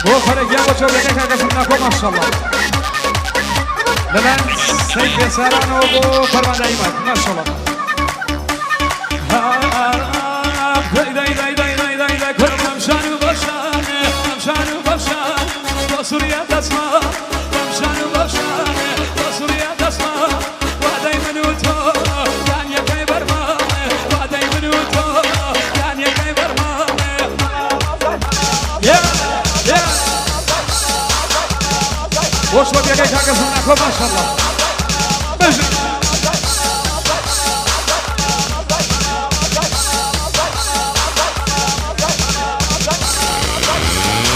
بو فرق يا بچو بگه که کسیم نکو ماشاءالله لبن سیف سران و بو فرمان ایمان ماشاءالله دای دای دای دای دای دای دای کنم شانو باشن با سوریت اسما شانو باشن با سوریت اسما وعده منو تو یعنی کی برمان وعده منو تو یعنی کی برمان وش بود یکی که کسیم نکو ماشاءالله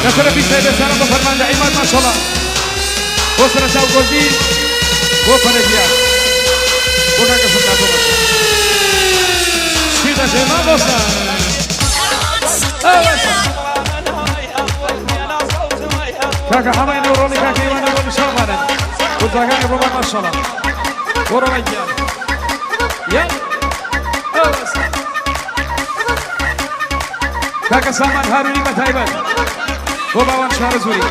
نصر في سيد السلام بفرمان دائما ما شاء الله وصل ساو قلبي وفرجيا وكان كسرنا كمان سيدا جماعة وصل كاكا حماي نوروني كاكا إيمان نوروني شامانا وزاقان يبروبان ما شاء الله ورمجيا يا كاكا سامان هاروني متايبان هو باوان شهر زوري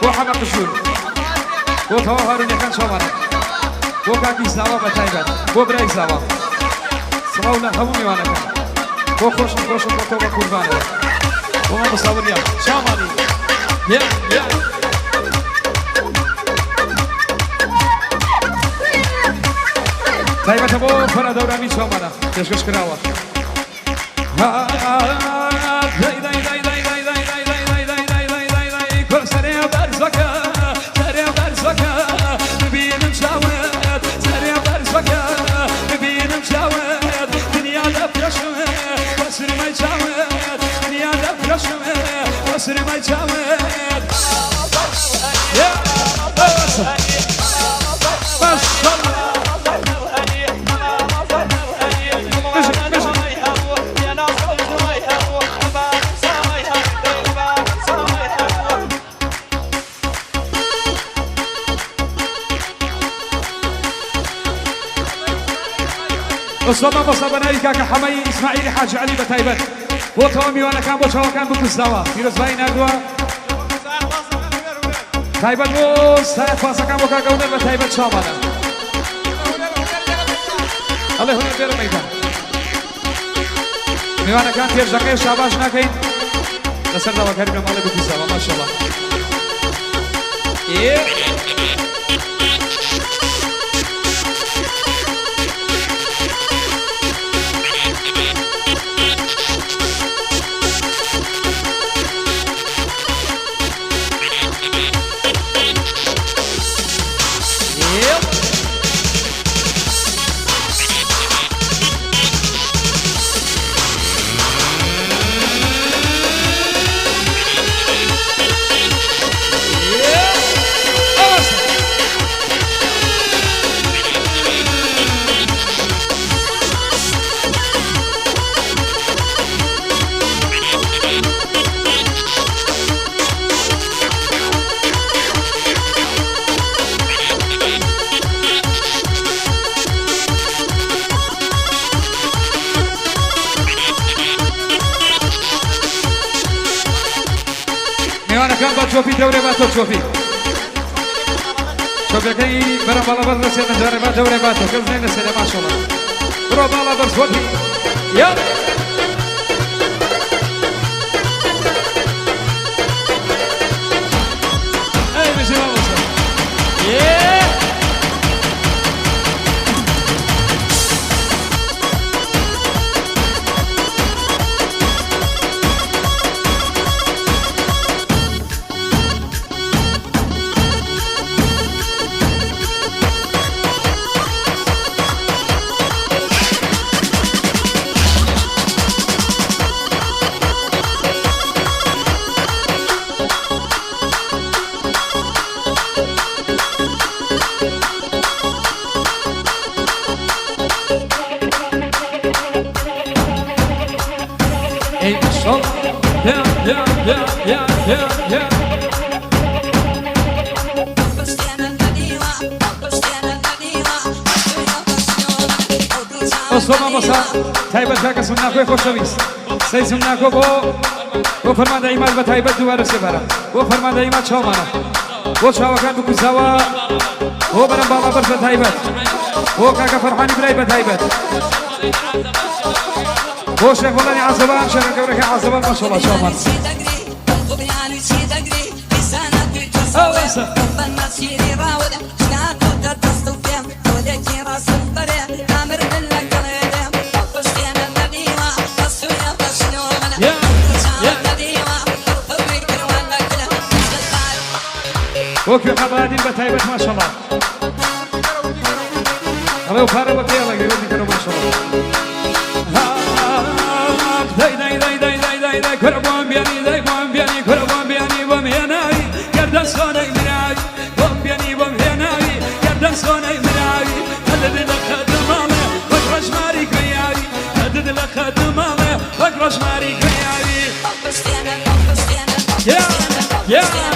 هو حمق الشور هو توا هارون يكن شامانا هو كاكي ساوا بتايبان هو براي ساوا سماونا همومي وانا كان هو خوشن بطوبة قربانا هو ما مصابر يا شاماني يا تايبة بو فرا دورامي شامانا تشكش كراوا داي داي داي داي داي داي سريع برزكا ببين مشاوت سريع برزكا ببين مشاوت دنيا لفرشم وسر ما يشاوت دنيا لفرشم وسر ما يشاوت يا ما شاء الله وصلنا مصابنا كاكا حماي اسماعيل حاج علي بتايبت هو تومي وانا كان بو كان بكسدوا فيروز باين ادوا تايبت بو سايف فاسا كان بو كاكا ونر بتايبت شامانا الله هنا بير ميدان ميوانا كان تير زكاي شاباش ناكاين نصر دوا كريم مالك بكسدوا ما شاء الله شوفي دوري باتو شوفي كي برا بالا برا سينا جاري دوري باتو كم زين سينا ما شاء الله برا بالا برا شوفي يلا اي مشي ما وصل Osoma mosa, taiba jaka sunna kwe khoshavis. سيزمناكو بو فرمان دايمات بتايبت دوار سبارة بو فرمان دايمات شومانا بو شاوكان بكو سوا بو برم بابا برش بتايبت بو كاكا فرحاني براي بتايبت بو شيخ ولاني عصبان شيخ كوريك عصبان ما شاء الله شومان وكي قبادين بتايبت ما شاء الله الله وفارة بطيئة لك يقول لك ما شاء الله داي داي داي داي داي داي داي كربون بياني داي بوم بياني كربون بياني بوم يناي كردن صوني مناي بوم بياني بوم يناي كردن صوني مناي هدد لك دمامة وكرش ماري كياي هدد لك دمامة وكرش ماري كياي يا يا